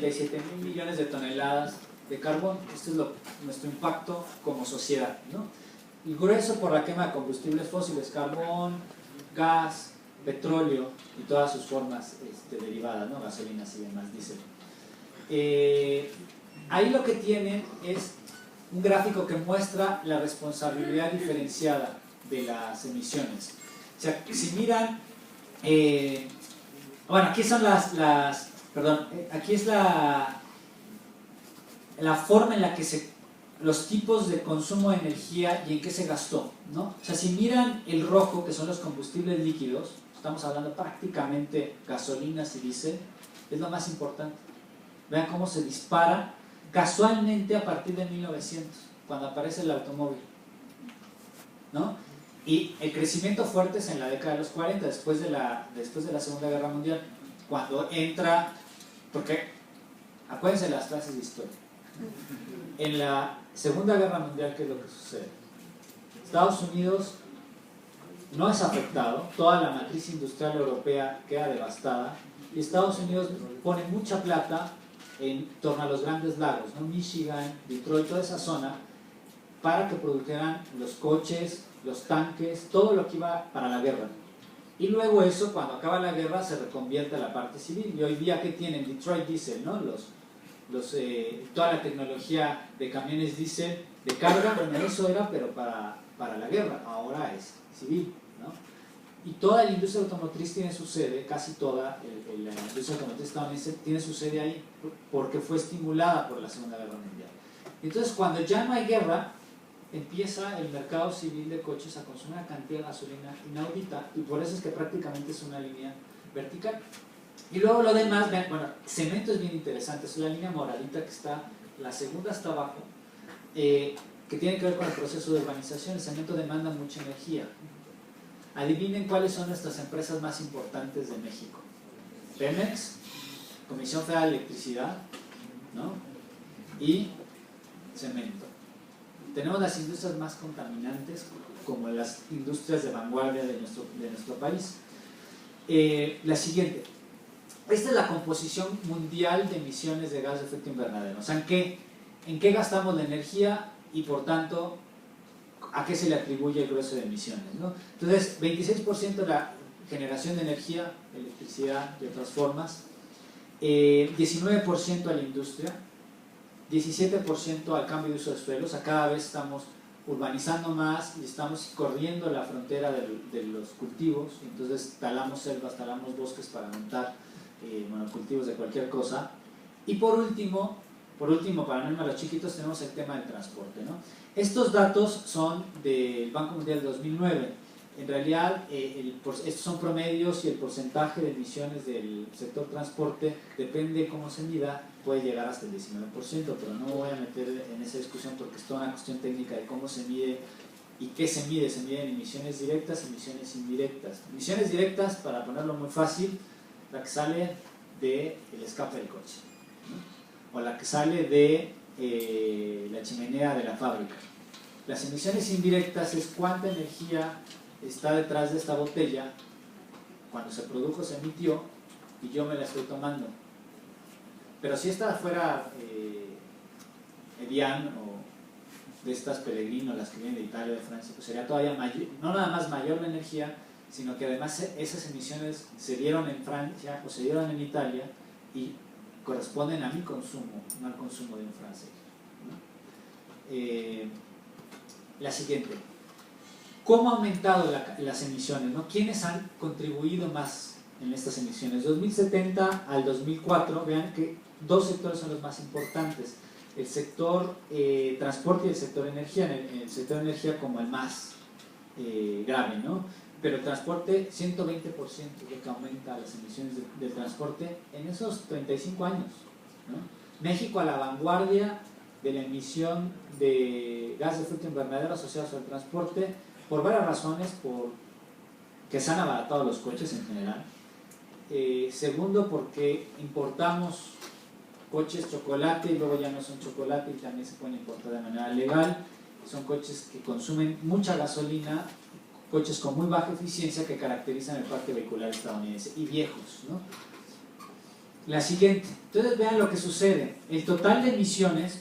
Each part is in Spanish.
37.000 millones de toneladas de carbón. Esto es nuestro impacto como sociedad, ¿no? El grueso por la quema de combustibles fósiles, carbón, gas, petróleo y todas sus formas derivadas, ¿no? Gasolinas y demás, diésel. Ahí lo que tienen es un gráfico que muestra la responsabilidad diferenciada de las emisiones. O sea, si miran, bueno, aquí son aquí es la forma en la que los tipos de consumo de energía y en qué se gastó, ¿no? O sea, si miran el rojo, que son los combustibles líquidos, estamos hablando prácticamente gasolinas y diésel, es lo más importante. Vean cómo se dispara casualmente a partir de 1900, cuando aparece el automóvil, ¿no? Y el crecimiento fuerte es en la década de los 40, después de la Segunda Guerra Mundial, cuando entra, porque acuérdense las clases de historia. En la Segunda Guerra Mundial, ¿qué es lo que sucede? Estados Unidos no es afectado, toda la matriz industrial europea queda devastada, y Estados Unidos pone mucha plata en torno a los grandes lagos, ¿no? Michigan, Detroit, toda esa zona, para que produjeran los coches, los tanques, todo lo que iba para la guerra. Y luego eso, cuando acaba la guerra, se reconvierte a la parte civil. Y hoy día, ¿qué tienen? Detroit Diesel, ¿no? Toda la tecnología de camiones diésel de carga, bueno, eso era, pero para la guerra, ahora es civil, ¿no? Y toda la industria automotriz tiene su sede, casi toda la industria automotriz estadounidense tiene su sede ahí, porque fue estimulada por la Segunda Guerra Mundial. Entonces, cuando ya no hay guerra, empieza el mercado civil de coches a consumir una cantidad de gasolina inaudita, y por eso es que prácticamente es una línea vertical. Y luego lo demás, vean, bueno, cemento es bien interesante, es la línea moradita que está, la segunda hasta abajo, que tiene que ver con el proceso de urbanización. El cemento demanda mucha energía. Adivinen cuáles son nuestras empresas más importantes de México. Pemex, Comisión Federal de Electricidad, ¿no? Y cemento. Tenemos las industrias más contaminantes, como las industrias de vanguardia de nuestro país. La siguiente. Esta es la composición mundial de emisiones de gas de efecto invernadero. O sea, ¿en qué gastamos la energía y por tanto a qué se le atribuye el grueso de emisiones, ¿no? Entonces, 26% de la generación de energía, electricidad y otras formas, 19% a la industria, 17% al cambio de uso de suelos. O sea, cada vez estamos urbanizando más y estamos corriendo la frontera de los cultivos, entonces talamos selvas, talamos bosques para montar monocultivos de cualquier cosa. Y por último, para no irme a los chiquitos, tenemos el tema del transporte, ¿no? Estos datos son del Banco Mundial 2009. En realidad, estos son promedios y el porcentaje de emisiones del sector transporte, depende de cómo se mida, puede llegar hasta el 19%, pero no me voy a meter en esa discusión porque es toda una cuestión técnica de cómo se mide y qué se mide. Se miden emisiones directas y emisiones indirectas. Emisiones directas, para ponerlo muy fácil, la que sale del escape del coche, ¿no? O la que sale de la chimenea de la fábrica. Las emisiones indirectas es cuánta energía está detrás de esta botella cuando se produjo, se emitió y yo me la estoy tomando. Pero si esta fuera Evian o de estas Pellegrino, las que vienen de Italia o de Francia, pues sería todavía mayor, no nada más mayor la energía, sino que además esas emisiones se dieron en Francia o se dieron en Italia y corresponden a mi consumo, no al consumo de un francés, ¿no? La siguiente. ¿Cómo han aumentado las emisiones, ¿no? ¿Quiénes han contribuido más en estas emisiones? 2070 al 2004, vean que dos sectores son los más importantes. El sector transporte y el sector energía. En el sector energía como el más grave, ¿no? Pero el transporte, 120% es lo que aumenta las emisiones del transporte en esos 35 años, ¿no? México a la vanguardia de la emisión de gas de efecto invernadero asociados al transporte, por varias razones, que se han abaratado los coches en general. Segundo, porque importamos coches chocolate y luego ya no son chocolate y también se pueden importar de manera legal. Son coches que consumen mucha gasolina, coches con muy baja eficiencia que caracterizan el parque vehicular estadounidense y viejos, ¿no? La siguiente. Entonces vean lo que sucede. El total de emisiones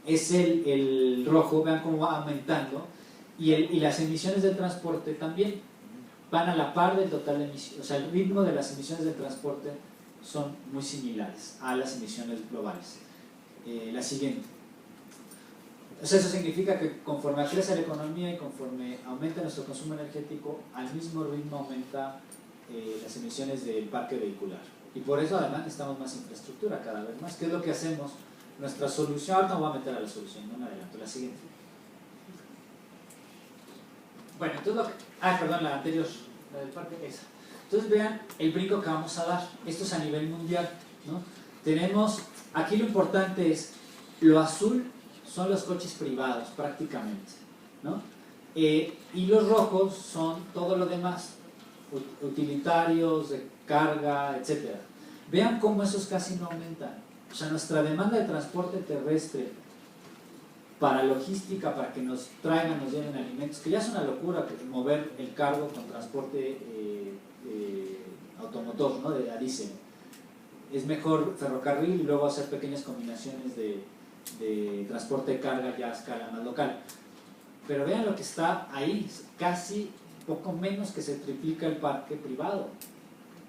es el rojo, vean cómo va aumentando, y las emisiones del transporte también van a la par del total de emisiones. O sea, el ritmo de las emisiones del transporte son muy similares a las emisiones globales. La siguiente. O sea, eso significa que conforme crece la economía y conforme aumenta nuestro consumo energético, al mismo ritmo aumenta las emisiones del parque vehicular. Y por eso además necesitamos más infraestructura cada vez más. ¿Qué es lo que hacemos? Nuestra solución, ahorita me voy a meter a la solución, no me adelanto, la siguiente. Bueno, entonces perdón, la anterior, la del parque, esa. Entonces vean el brinco que vamos a dar. Esto es a nivel mundial, ¿no? Tenemos, aquí lo importante es, lo azul son los coches privados prácticamente, ¿no? Y los rojos son todo lo demás, utilitarios, de carga, etc. Vean cómo esos casi no aumentan. O sea, nuestra demanda de transporte terrestre para logística, para que nos traigan, nos lleven alimentos, que ya es una locura que mover el cargo con transporte automotor, ¿no? De diésel. Es mejor ferrocarril y luego hacer pequeñas combinaciones de transporte de carga ya a escala más local. Pero vean lo que está ahí, casi poco menos que se triplica el parque privado,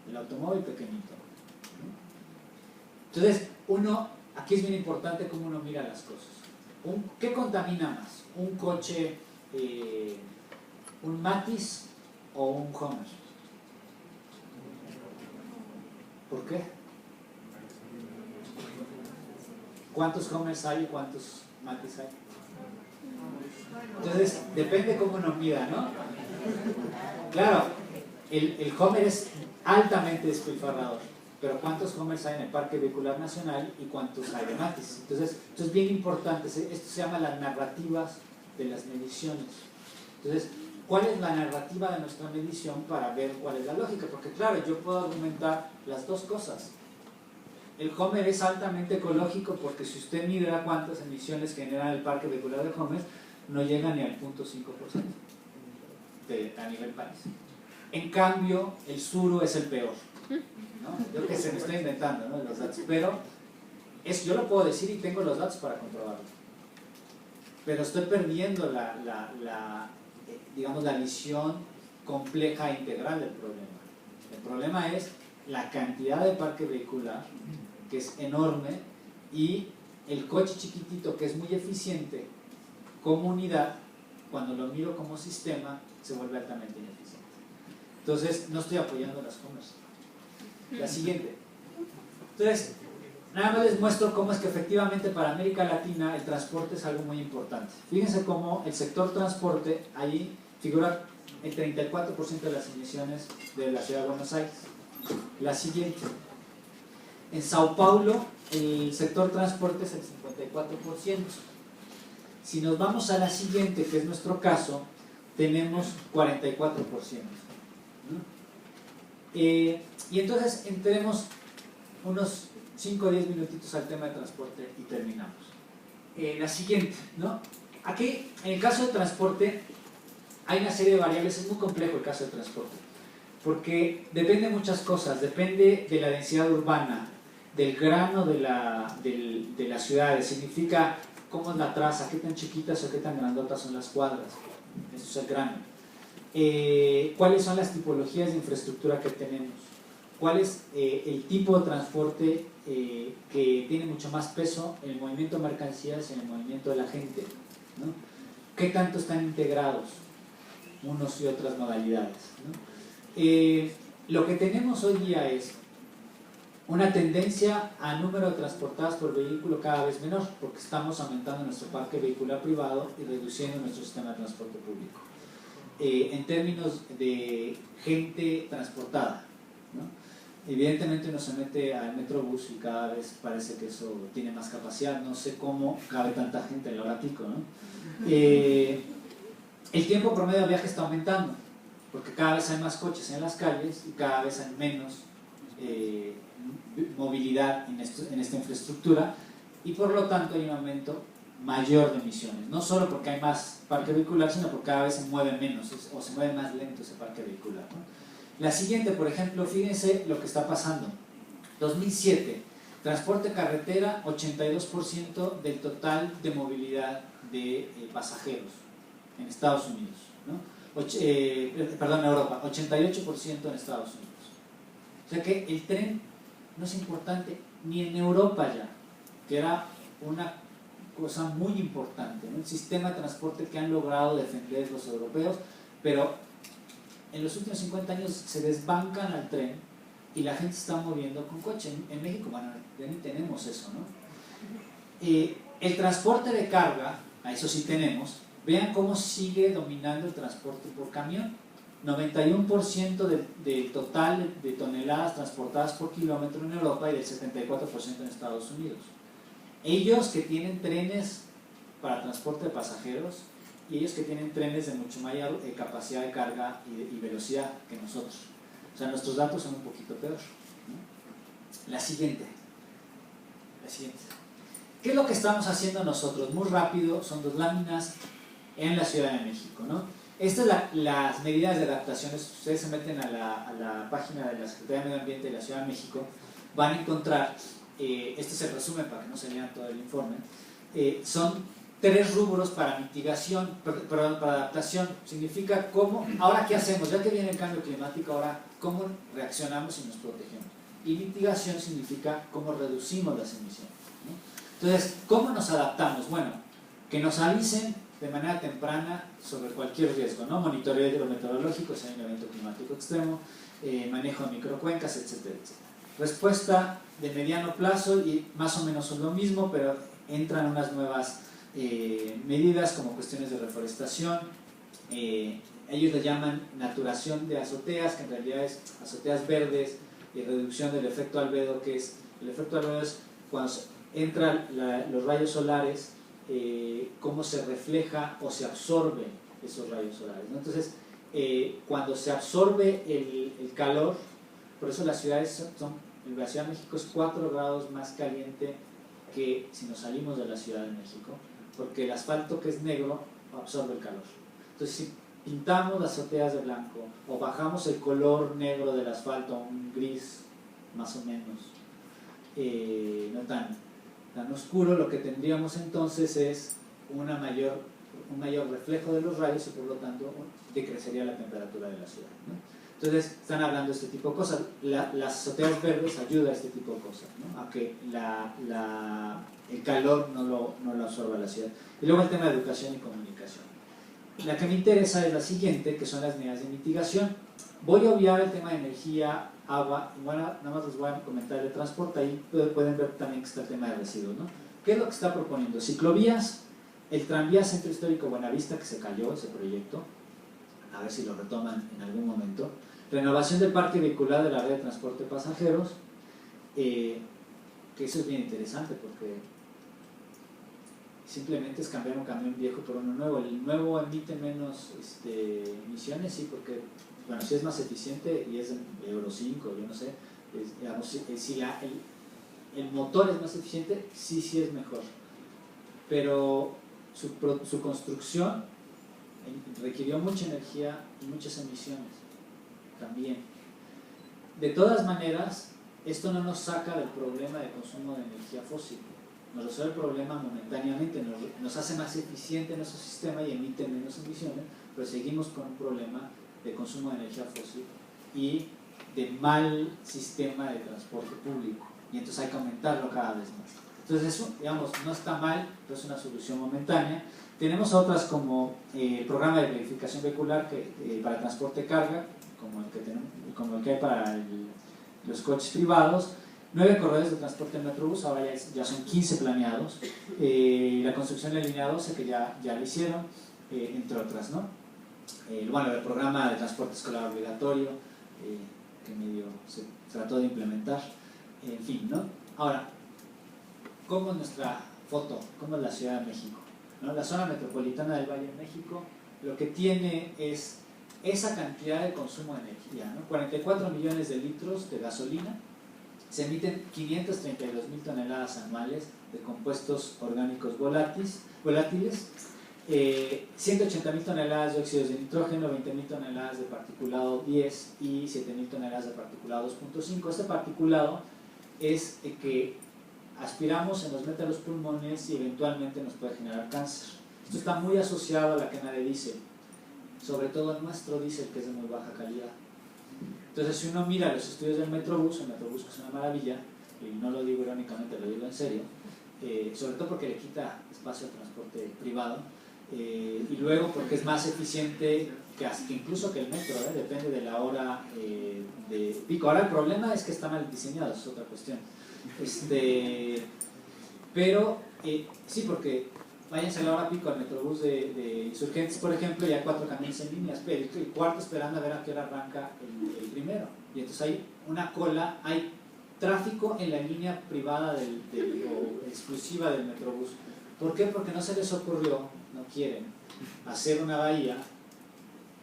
el automóvil pequeñito. Entonces, aquí es bien importante cómo uno mira las cosas. ¿Qué contamina más? ¿Un coche, un Matiz o un Hummer? ¿Por qué? ¿Cuántos Hummers hay y cuántos Matiz hay? Entonces, depende cómo uno mida, ¿no? Claro, el Hummer es altamente despilfarrador, pero ¿cuántos Hummers hay en el Parque Vehicular Nacional y cuántos hay de Matiz? Entonces, esto es bien importante. Esto se llama las narrativas de las mediciones. Entonces, ¿cuál es la narrativa de nuestra medición para ver cuál es la lógica? Porque claro, yo puedo argumentar las dos cosas. El Hummer es altamente ecológico porque si usted midra cuántas emisiones genera el parque vehicular de Hummer, no llega ni al 0.5% a nivel país. En cambio, el Tsuru es el peor, ¿no? Yo que se me estoy inventando, ¿no?, los datos, pero yo lo puedo decir y tengo los datos para comprobarlo. Pero estoy perdiendo digamos, la visión compleja e integral del problema. El problema es la cantidad de parque vehicular, que es enorme, y el coche chiquitito, que es muy eficiente como unidad, cuando lo miro como sistema, se vuelve altamente ineficiente. Entonces, no estoy apoyando las Hummers. La siguiente. Entonces, nada más les muestro cómo es que efectivamente para América Latina el transporte es algo muy importante. Fíjense cómo el sector transporte, ahí figura el 34% de las emisiones de la ciudad de Buenos Aires. La siguiente. En Sao Paulo el sector transporte es el 54%. Si nos vamos a la siguiente, que es nuestro caso, tenemos 44%. Y entonces entremos unos 5 o 10 minutitos al tema de transporte y terminamos. La siguiente, ¿no? Aquí, en el caso de transporte, hay una serie de variables. Es muy complejo el caso de transporte, porque depende de muchas cosas. Depende de la densidad urbana, del grano de las ciudades. Significa cómo es la traza, qué tan chiquitas o qué tan grandotas son las cuadras. Eso es el grano. ¿Cuáles son las tipologías de infraestructura que tenemos? ¿Cuál es el tipo de transporte que tiene mucho más peso en el movimiento de mercancías y en el movimiento de la gente, ¿no? ¿Qué tanto están integrados unos y otras modalidades, ¿no? Lo que tenemos hoy día es una tendencia a número de transportadas por vehículo cada vez menor, porque estamos aumentando nuestro parque vehicular privado y reduciendo nuestro sistema de transporte público. En términos de gente transportada, ¿no? Evidentemente uno se mete al Metrobús y cada vez parece que eso tiene más capacidad. No sé cómo cabe tanta gente en el hora pico, ¿no? El tiempo promedio de viaje está aumentando, porque cada vez hay más coches en las calles y cada vez hay menos movilidad en esta infraestructura, y por lo tanto hay un aumento mayor de emisiones, no solo porque hay más parque vehicular, sino porque cada vez se mueve menos o se mueve más lento ese parque vehicular, ¿no? La siguiente, por ejemplo, fíjense lo que está pasando. 2007, transporte carretera, 82% del total de movilidad de pasajeros en Estados Unidos, ¿no? Perdón, en Europa, 88% en Estados Unidos. O sea que el tren no es importante ni en Europa ya, que era una cosa muy importante, ¿no? Un sistema de transporte que han logrado defender los europeos, pero en los últimos 50 años se desbancan al tren y la gente se está moviendo con coche. En México, bueno, ya ni tenemos eso, ¿no? El transporte de carga, a eso sí tenemos. Vean cómo sigue dominando el transporte por camión. 91% del total de toneladas transportadas por kilómetro en Europa y del 74% en Estados Unidos. Ellos que tienen trenes para transporte de pasajeros y ellos que tienen trenes de mucho mayor capacidad de carga y velocidad que nosotros. O sea, nuestros datos son un poquito peor, ¿no? La siguiente. ¿Qué es lo que estamos haciendo nosotros? Muy rápido, son 2 láminas en la Ciudad de México, ¿no? Estas son las medidas de adaptación. Ustedes se meten a la página de la Secretaría de Medio Ambiente de la Ciudad de México, van a encontrar, este es el resumen para que no se lean todo el informe, son 3 rubros para mitigación, perdón, para adaptación. Significa cómo, ahora qué hacemos, ya que viene el cambio climático, ahora cómo reaccionamos y nos protegemos. Y mitigación significa cómo reducimos las emisiones, ¿no? Entonces, ¿cómo nos adaptamos? Bueno, que nos avisen de manera temprana sobre cualquier riesgo, ¿no? Monitoreo hidrometeorológico si hay un evento climático extremo, manejo de microcuencas, etcétera, etcétera. Respuesta de mediano plazo, y más o menos son lo mismo, pero entran unas nuevas medidas como cuestiones de reforestación. Ellos le llaman naturación de azoteas, que en realidad es azoteas verdes, y reducción del efecto albedo, que es, el efecto albedo es cuando entran los rayos solares, cómo se refleja o se absorbe esos rayos solares, ¿no? Entonces, cuando se absorbe el calor, por eso las ciudades la Ciudad de México es 4 grados más caliente que si nos salimos de la Ciudad de México, porque el asfalto, que es negro, absorbe el calor. Entonces, si pintamos las azoteas de blanco o bajamos el color negro del asfalto a un gris más o menos, no tan oscuro, lo que tendríamos entonces es un mayor reflejo de los rayos y por lo tanto decrecería la temperatura de la ciudad, ¿no? Entonces están hablando de este tipo de cosas. Las azoteas verdes ayudan a este tipo de cosas, ¿no? A que el calor no lo absorba la ciudad. Y luego el tema de educación y comunicación. La que me interesa es la siguiente, que son las medidas de mitigación. Voy a obviar el tema de energía, agua, y bueno, nada más les voy a comentar el transporte. Ahí pueden ver también que está el tema de residuos, ¿no? ¿Qué es lo que está proponiendo? Ciclovías, el tranvía Centro Histórico Buenavista, que se cayó ese proyecto, a ver si lo retoman en algún momento. Renovación del parque vehicular de la red de transporte de pasajeros, que eso es bien interesante porque simplemente es cambiar un camión viejo por uno nuevo. El nuevo emite menos emisiones, sí, porque bueno, si es más eficiente y es de Euro 5, yo no sé, digamos, si el motor es más eficiente, sí es mejor, pero su construcción requirió mucha energía y muchas emisiones también. De todas maneras, esto no nos saca del problema de consumo de energía fósil, nos resuelve el problema momentáneamente, nos hace más eficiente nuestro sistema y emite menos emisiones, pero seguimos con un problema de consumo de energía fósil y de mal sistema de transporte público, y entonces hay que aumentarlo cada vez más. Entonces eso, digamos, no está mal, pero es una solución momentánea. Tenemos otras como el programa de verificación vehicular para transporte de carga, como el que hay para los coches privados. 9 corredores de transporte en Metrobús, ahora ya son 15 planeados. La construcción de la línea 12, que ya la hicieron, entre otras, ¿no? Bueno, el programa de transporte escolar obligatorio, que medio se trató de implementar, en fin, ¿no? Ahora, ¿cómo es nuestra foto? ¿Cómo es la Ciudad de México? ¿No? La zona metropolitana del Valle de México lo que tiene es esa cantidad de consumo de energía, ¿no? 44 millones de litros de gasolina, se emiten 532.000 toneladas anuales de compuestos orgánicos volátiles, 180.000 toneladas de óxidos de nitrógeno, 20.000 toneladas de particulado 10 y 7.000 toneladas de particulado 2.5. Este particulado es que aspiramos, se nos mete a los pulmones y eventualmente nos puede generar cáncer. Esto está muy asociado a la quema de diésel, sobre todo en nuestro diésel, que es de muy baja calidad. Entonces, si uno mira los estudios del Metrobús, el Metrobús es una maravilla, y no lo digo irónicamente, lo digo en serio, sobre todo porque le quita espacio al transporte privado, y luego porque es más eficiente que incluso que el metro, depende de la hora de pico. Ahora el problema es que está mal diseñado, es otra cuestión. Pero sí, porque váyanse a la hora pico al Metrobús de Insurgentes, por ejemplo, y hay 4 camiones en línea, el cuarto esperando a ver a qué hora arranca el primero. Y entonces hay una cola, hay tráfico en la línea privada o exclusiva del Metrobús. ¿Por qué? Porque no se les ocurrió, no quieren, hacer una bahía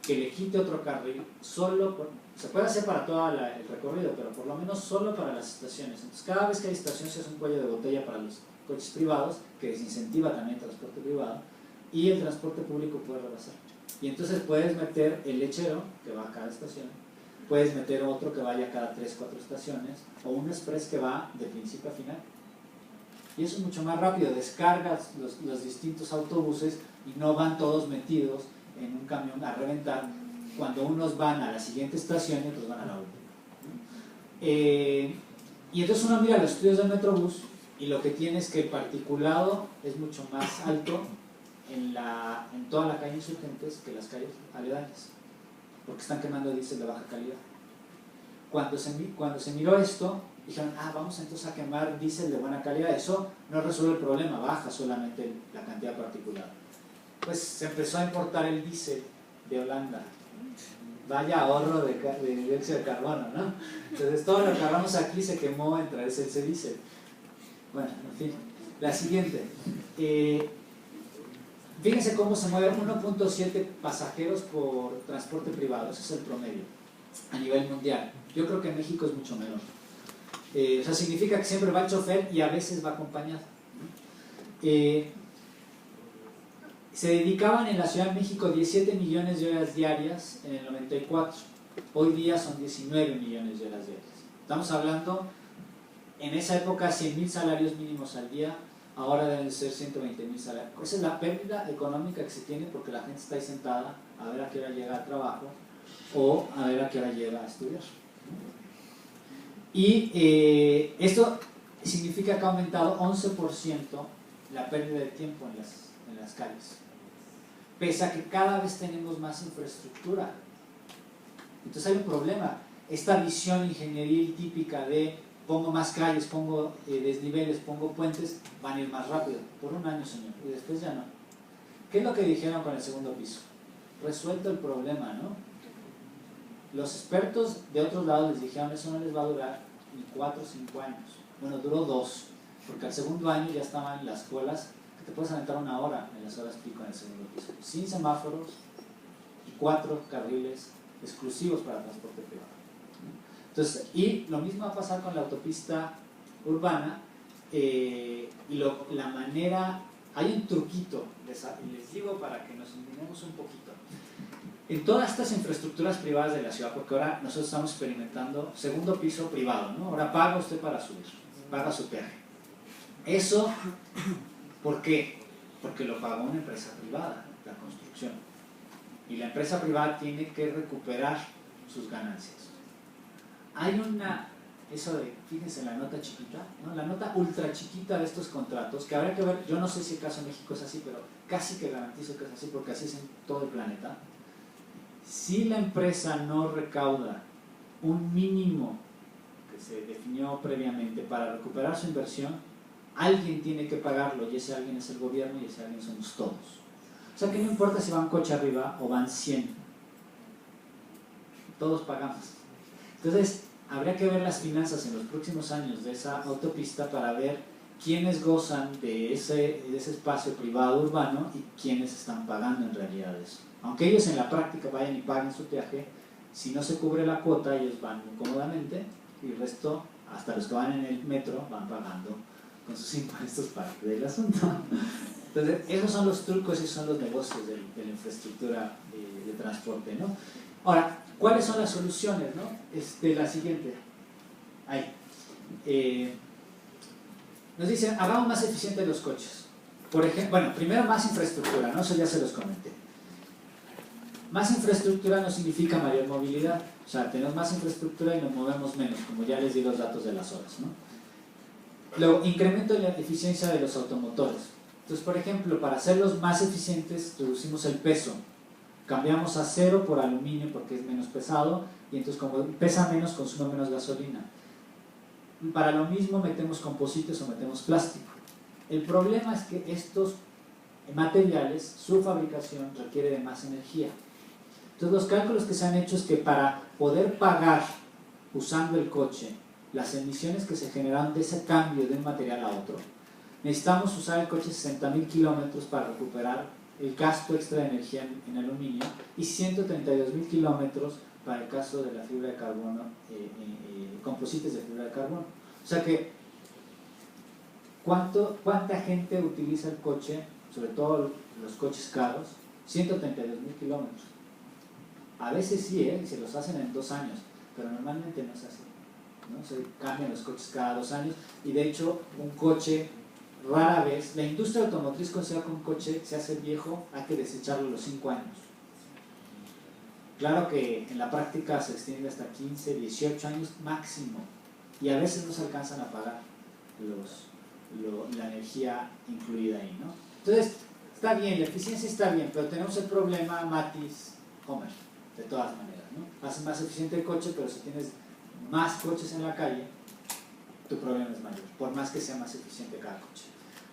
que le quite otro carril, se puede hacer para todo el recorrido, pero por lo menos solo para las estaciones. Entonces, cada vez que hay estaciones es un cuello de botella para los coches privados, que desincentiva también el transporte privado, y el transporte público puede rebasar. Y entonces puedes meter el lechero, que va a cada estación, puedes meter otro que vaya cada 3, 4 estaciones, o un express que va de principio a final. Y eso es mucho más rápido, descargas los distintos autobuses y no van todos metidos en un camión a reventar, cuando unos van a la siguiente estación y otros van a la última. Y entonces uno mira los estudios del Metrobús y lo que tiene es que el particulado es mucho más alto en toda la calle Insurgentes que las calles aledañas, porque están quemando diésel de baja calidad. Cuando se miró esto, dijeron, vamos entonces a quemar diésel de buena calidad. Eso no resuelve el problema, baja solamente la cantidad particulada. Pues se empezó a importar el diésel de Holanda. Vaya ahorro de dióxido de carbono, ¿no? Entonces todo lo que agarramos aquí se quemó en traerse ese diésel. Bueno, en fin. La siguiente. Fíjense cómo se mueve 1.7 pasajeros por transporte privado. Ese es el promedio a nivel mundial. Yo creo que en México es mucho menor. O sea, significa que siempre va el chofer y a veces va acompañado. Se dedicaban en la Ciudad de México 17 millones de horas diarias en el 94. Hoy día son 19 millones de horas diarias. Estamos hablando, en esa época, 100,000 salarios mínimos al día. Ahora deben ser 120,000 salarios. Esa es la pérdida económica que se tiene porque la gente está ahí sentada a ver a qué hora llega al trabajo o a ver a qué hora llega a estudiar. Y esto significa que ha aumentado 11% la pérdida de tiempo en las calles, pese a que cada vez tenemos más infraestructura. Entonces hay un problema. Esta visión ingenieril típica de pongo más calles, pongo desniveles, pongo puentes, van a ir más rápido, por un año, señor, y después ya no. ¿Qué es lo que dijeron con el segundo piso? Resuelto el problema, ¿no? Los expertos de otros lados les dijeron, eso no les va a durar ni 4 o 5 años. Bueno, duró 2, porque al segundo año ya estaban las colas, que te puedes aventar 1 hora en las horas pico en el segundo piso, sin semáforos y 4 carriles exclusivos para transporte privado. Entonces, y lo mismo va a pasar con la autopista urbana, la manera, hay un truquito, les digo para que nos indignemos un poquito. En todas estas infraestructuras privadas de la ciudad, porque ahora nosotros estamos experimentando segundo piso privado, ¿no? Ahora paga usted para subir, paga su peaje. Eso, ¿por qué? Porque lo pagó una empresa privada, la construcción. Y la empresa privada tiene que recuperar sus ganancias. Hay fíjense en la nota chiquita, ¿no? La nota ultra chiquita de estos contratos, que habrá que ver, yo no sé si el caso en México es así, pero casi que garantizo que es así, porque así es en todo el planeta. Si la empresa no recauda un mínimo que se definió previamente para recuperar su inversión, alguien tiene que pagarlo, y ese alguien es el gobierno y ese alguien somos todos. O sea que no importa si va un coche arriba o van 100, todos pagamos. Entonces, habría que ver las finanzas en los próximos años de esa autopista para ver quiénes gozan de ese espacio privado urbano y quiénes están pagando en realidad eso. Aunque ellos en la práctica vayan y paguen su peaje, si no se cubre la cuota, ellos van cómodamente y el resto, hasta los que van en el metro, van pagando con sus impuestos parte del asunto. Entonces, esos son los trucos y esos son los negocios de la infraestructura de transporte, ¿no? Ahora, ¿cuáles son las soluciones, no? La siguiente. Ahí. Nos dicen, hagamos más eficientes los coches. Por ejemplo, bueno, primero más infraestructura, ¿no? Eso ya se los comenté. Más infraestructura no significa mayor movilidad. O sea, tenemos más infraestructura y nos movemos menos, como ya les di los datos de las horas, ¿no? Luego, incremento de la eficiencia de los automotores. Entonces, por ejemplo, para hacerlos más eficientes, reducimos el peso. Cambiamos acero por aluminio porque es menos pesado y entonces como pesa menos, consume menos gasolina. Para lo mismo metemos composites o metemos plástico. El problema es que estos materiales, su fabricación requiere de más energía. Entonces los cálculos que se han hecho es que para poder pagar usando el coche las emisiones que se generaron de ese cambio de un material a otro, necesitamos usar el coche 60.000 kilómetros para recuperar el gasto extra de energía en aluminio y 132.000 kilómetros para el caso de la fibra de carbono, composites de fibra de carbono. O sea que, ¿cuánta gente utiliza el coche, sobre todo los coches caros? 132.000 kilómetros. A veces sí, se los hacen en 2 años, pero normalmente no es así, ¿no? Se cambian los coches cada 2 años y de hecho un coche rara vez, la industria automotriz considera que un coche se hace viejo, hay que desecharlo a los 5 años. Claro que en la práctica se extiende hasta 15, 18 años máximo y a veces no se alcanzan a pagar la energía incluida ahí, ¿no? Entonces, está bien, la eficiencia está bien, pero tenemos el problema Matiz, Homer, de todas maneras, ¿no? Hace más eficiente el coche, pero si tienes más coches en la calle, tu problema es mayor, por más que sea más eficiente cada coche.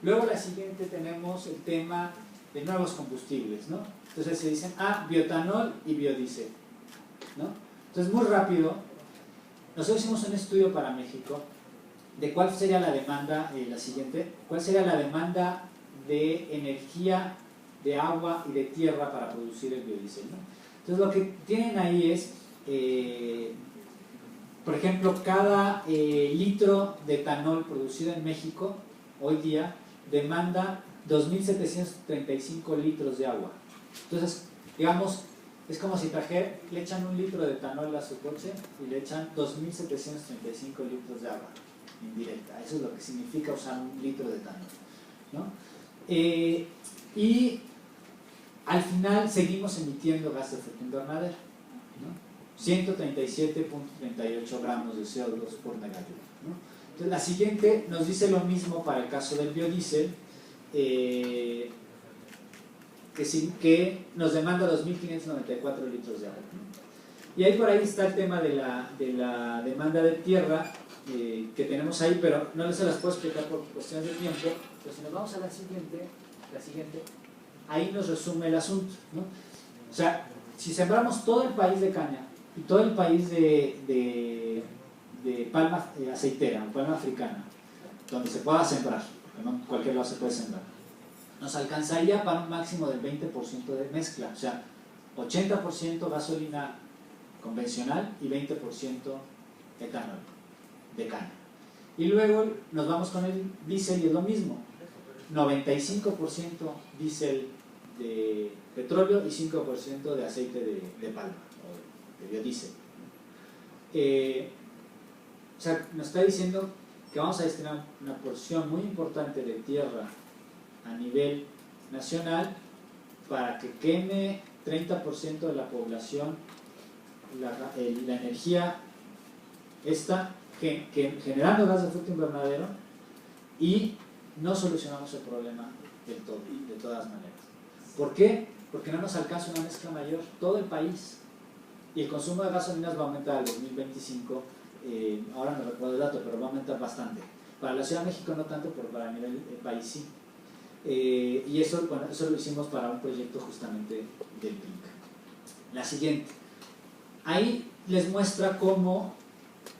Luego la siguiente tenemos el tema de nuevos combustibles, ¿no? Entonces se dicen, bioetanol y biodiesel, ¿no? Entonces muy rápido, nosotros hicimos un estudio para México de cuál sería la demanda, la siguiente, cuál sería la demanda de energía, de agua y de tierra para producir el biodiesel, ¿no? Entonces lo que tienen ahí es, por ejemplo, cada litro de etanol producido en México, hoy día, demanda 2.735 litros de agua. Entonces, digamos, es como si le echan 1 litro de etanol a su coche y le echan 2.735 litros de agua indirecta. Eso es lo que significa usar 1 litro de etanol, ¿no? Y al final seguimos emitiendo gas de efecto invernadero, ¿no? 137.38 gramos de CO2 por megajoule, ¿no? Entonces la siguiente nos dice lo mismo para el caso del biodiesel, que nos demanda 2.594 litros de agua, ¿no? Y ahí por ahí está el tema de la demanda de tierra que tenemos ahí, pero no se las puedo explicar por cuestiones de tiempo. Pero si nos vamos a la siguiente, ahí nos resume el asunto, ¿no? O sea, si sembramos todo el país de caña y todo el país de palma aceitera o palma africana, donde se pueda sembrar, porque no en cualquier lado se puede sembrar, nos alcanzaría para un máximo del 20% de mezcla, o sea, 80% gasolina convencional y 20% etanol de caña. Y luego nos vamos con el diésel y es lo mismo, 95% diésel de petróleo y 5% de aceite de palma o de biodiesel. O sea, nos está diciendo que vamos a destinar una porción muy importante de tierra a nivel nacional para que queme 30% de la población la energía esta generando gas de efecto invernadero y no solucionamos el problema del todo, de todas maneras. ¿Por qué? Porque no nos alcanza una mezcla mayor todo el país y el consumo de gasolinas va a aumentar al 2025. Ahora no recuerdo el dato, pero va a aumentar bastante. Para la Ciudad de México no tanto, pero para nivel país sí. Y eso lo hicimos para un proyecto justamente del PINC. La siguiente. Ahí les muestra cómo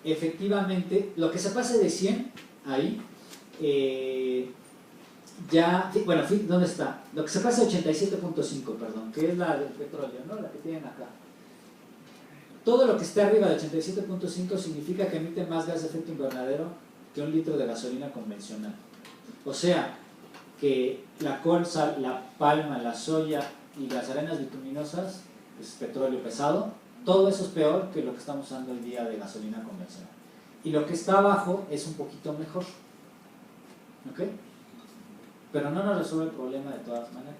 efectivamente lo que se pase de 100 ahí, ¿dónde está? Lo que se pasa de 87.5, perdón, que es la del petróleo, ¿no? La que tienen acá. Todo lo que esté arriba de 87.5 significa que emite más gas de efecto invernadero que 1 litro de gasolina convencional. O sea, que la colza, la palma, la soya y las arenas bituminosas, es petróleo pesado, todo eso es peor que lo que estamos usando hoy día de gasolina convencional. y lo que está abajo es un poquito mejor. ¿Ok? Pero no nos resuelve el problema de todas maneras.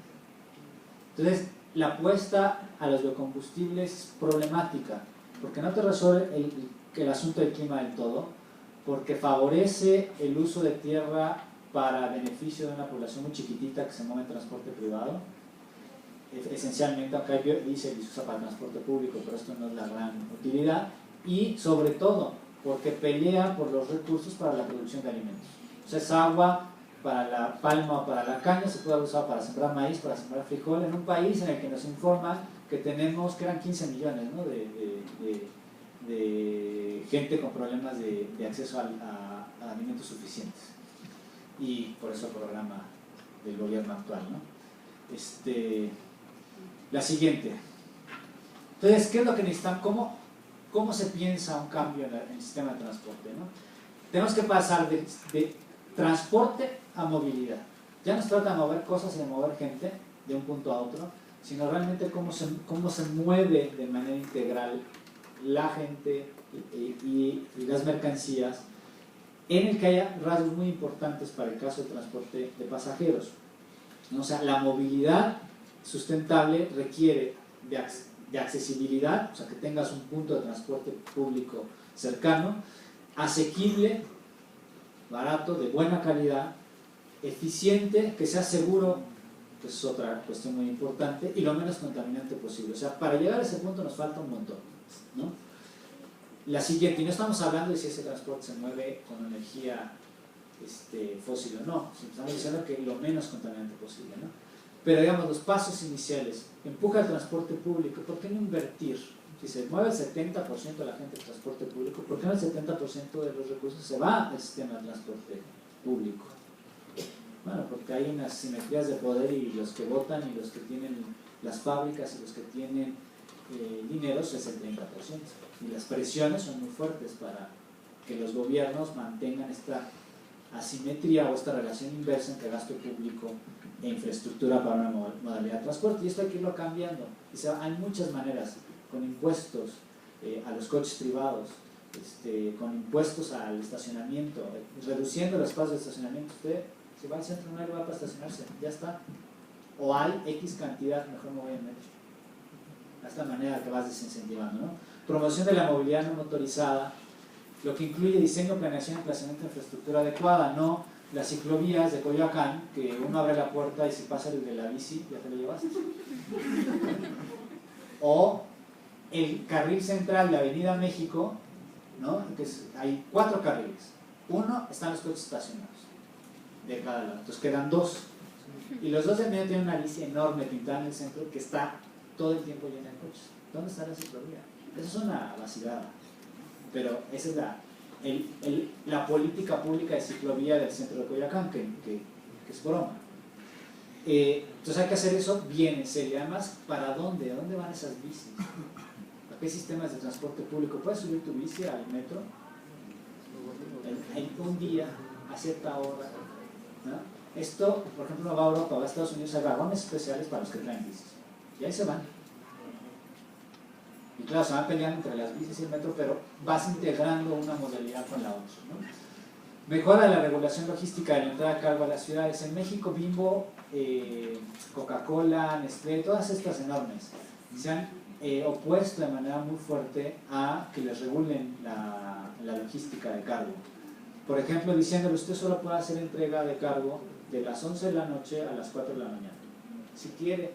Entonces, la apuesta a los biocombustibles es problemática, porque no te resuelve el asunto del clima del todo, porque favorece el uso de tierra para beneficio de una población muy chiquitita que se mueve en transporte privado, esencialmente, aunque hay biodiesel y se usa para transporte público, pero esto no es la gran utilidad, y sobre todo porque pelea por los recursos para la producción de alimentos. O sea, es agua para la palma o para la caña, se puede usar para sembrar maíz, para sembrar frijol, en un país en el que nos informan que tenemos, que eran 15 millones, ¿no?, de gente con problemas de acceso a alimentos suficientes, y por eso el programa del gobierno actual, ¿no? La siguiente. Entonces, ¿qué es lo que necesitan? ¿Cómo se piensa un cambio en el sistema de transporte, ¿no? Tenemos que pasar de transporte a movilidad. Ya no se trata de mover cosas y de mover gente de un punto a otro, sino realmente cómo se mueve de manera integral la gente y las mercancías, en el que haya rasgos muy importantes para el caso de transporte de pasajeros. O sea, la movilidad sustentable requiere de accesibilidad, o sea, que tengas un punto de transporte público cercano, asequible, barato, de buena calidad, eficiente, que sea seguro, que es otra cuestión muy importante, y lo menos contaminante posible. O sea, para llegar a ese punto nos falta un montón, ¿no? La siguiente, y no estamos hablando de si ese transporte se mueve con energía fósil o no, estamos diciendo que lo menos contaminante posible, ¿no? Pero digamos, los pasos iniciales, empuja el transporte público. ¿Por qué no invertir? Si se mueve el 70% de la gente en transporte público, ¿por qué no el 70% de los recursos se va al sistema de transporte público? Bueno, porque hay unas simetrías de poder, y los que votan y los que tienen las fábricas y los que tienen dinero es el 30%, y las presiones son muy fuertes para que los gobiernos mantengan esta asimetría o esta relación inversa entre gasto público e infraestructura para una modalidad de transporte, y esto hay que irlo cambiando. Hay muchas maneras, con impuestos a los coches privados, con impuestos al estacionamiento, reduciendo los espacios de estacionamiento. Usted, si va al centro, no hay lugar para estacionarse, ya está. O hay X cantidad, mejor me voy en metro. De esta manera que vas desincentivando, ¿no? Promoción de la movilidad no motorizada, lo que incluye diseño, planeación y emplazamiento de infraestructura adecuada, no las ciclovías de Coyoacán, que uno abre la puerta y si pasa el de la bici, ya te lo llevaste. O el carril central de Avenida México, ¿no?, que hay 4 carriles. Uno están los coches estacionados de cada lado, entonces quedan 2. Y los 2 de medio tienen una bici enorme pintada en el centro que está todo el tiempo llena de coches. ¿Dónde está la ciclovía? Eso es una vacilada. Pero esa es la política pública de ciclovía del centro de Coyoacán, que es broma. Entonces hay que hacer eso bien en serio. Además, ¿para dónde? ¿A dónde van esas bicis? ¿A qué sistemas de transporte público? ¿Puedes subir tu bici al metro en un día a cierta hora, ¿no? Esto, por ejemplo, no va a Europa, va a Estados Unidos, hay vagones especiales para los que traen bicis, y ahí se van. Y claro, se van peleando entre las bicis y el metro, pero vas integrando una modalidad con la otra, ¿no? Mejora la regulación logística de la entrada de cargo a las ciudades. En México, Bimbo, Coca-Cola, Nestlé, todas estas enormes se han opuesto de manera muy fuerte a que les regulen la logística de cargo. Por ejemplo, diciéndole, usted solo puede hacer entrega de cargo de las 11 de la noche a las 4 de la mañana, si quiere.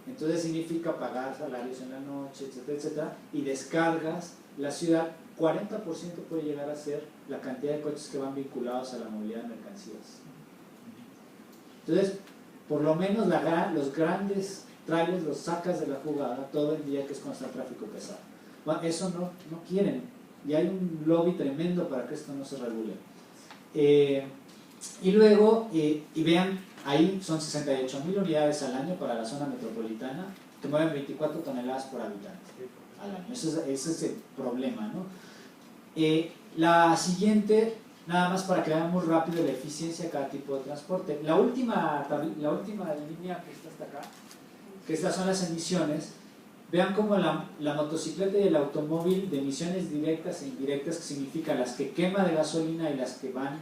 Entonces significa pagar salarios en la noche, etcétera, etcétera, y descargas. La ciudad, 40% puede llegar a ser la cantidad de coches que van vinculados a la movilidad de mercancías. Entonces, por lo menos los grandes trailers los sacas de la jugada todo el día, que es cuando está el tráfico pesado. Bueno, eso no quieren, y hay un lobby tremendo para que esto no se regule. Y luego, y vean, ahí son 68,000 unidades al año para la zona metropolitana, que mueven 24 toneladas por habitante al año. Ese es el problema, ¿no? La siguiente, nada más para que vean muy rápido la eficiencia de cada tipo de transporte. La última línea que está hasta acá, que estas son las emisiones, Vean cómo la motocicleta y el automóvil de emisiones directas e indirectas, que significa las que quema de gasolina y las que van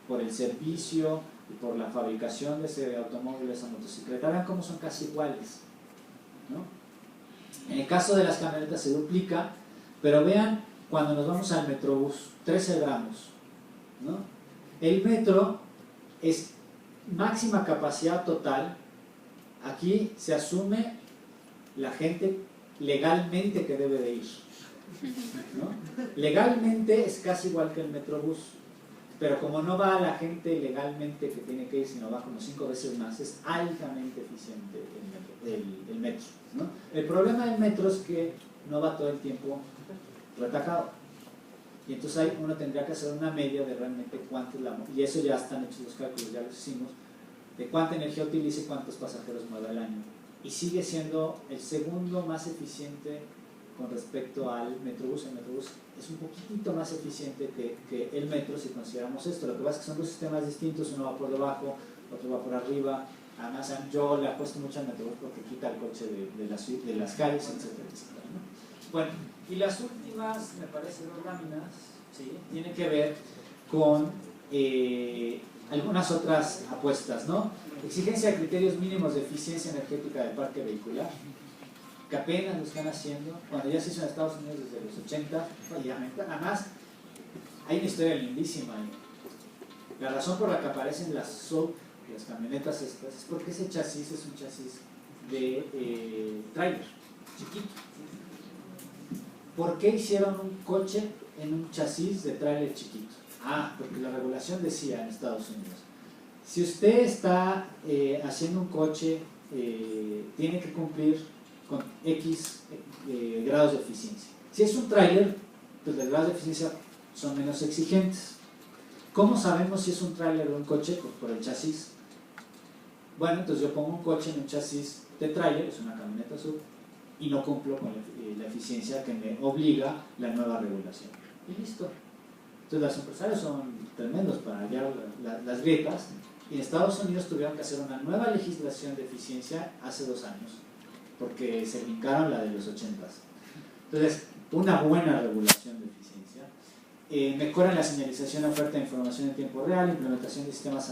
por el servicio y por la fabricación de ese automóvil, de esa motocicleta, vean cómo son casi iguales, ¿no? En el caso de las camionetas se duplica, pero vean cuando nos vamos al Metrobús, 13 gramos, ¿no? El metro es máxima capacidad total. Aquí se asume la gente legalmente que debe de ir, ¿no? Legalmente es casi igual que el Metrobús, pero como no va la gente legalmente que tiene que ir, sino va como 5 veces más, es altamente eficiente el metro, ¿no? El problema del metro es que no va todo el tiempo retacado, y entonces uno tendría que hacer una media de realmente cuánto es y eso ya están hechos los cálculos, ya los hicimos, de cuánta energía utiliza y cuántos pasajeros mueve al año, y sigue siendo el segundo más eficiente con respecto al Metrobús. El Metrobús es un poquitito más eficiente que el metro si consideramos esto. Lo que pasa es que son dos sistemas distintos, uno va por debajo, otro va por arriba. Además yo le apuesto mucho al Metrobús porque quita el coche de las calles, etcétera, etcétera, ¿no? Bueno, y las últimas, me parece, 2 láminas, ¿sí?, tienen que ver con algunas otras apuestas, ¿no? Exigencia de criterios mínimos de eficiencia energética del parque vehicular, que apenas lo están haciendo, cuando ya se hizo en Estados Unidos desde los 80, obviamente. Además, hay una historia lindísima ahí. La razón por la que aparecen las SUV, las camionetas estas, es porque ese chasis es un chasis de trailer, chiquito. ¿Por qué hicieron un coche en un chasis de trailer chiquito? Porque la regulación decía en Estados Unidos, si usted está haciendo un coche, tiene que cumplir con X grados de eficiencia. Si es un tráiler, pues los grados de eficiencia son menos exigentes. ¿Cómo sabemos si es un tráiler o un coche? Pues por el chasis. Bueno, entonces yo pongo un coche en un chasis de tráiler, es una camioneta SUV, y no cumplo con la eficiencia que me obliga la nueva regulación. Y listo. Entonces los empresarios son tremendos para hallar las grietas, y en Estados Unidos tuvieron que hacer una nueva legislación de eficiencia hace 2 años, porque se brincaron la de los 80s. Entonces, una buena regulación de eficiencia, mejora en la señalización, oferta de información en tiempo real, implementación de sistemas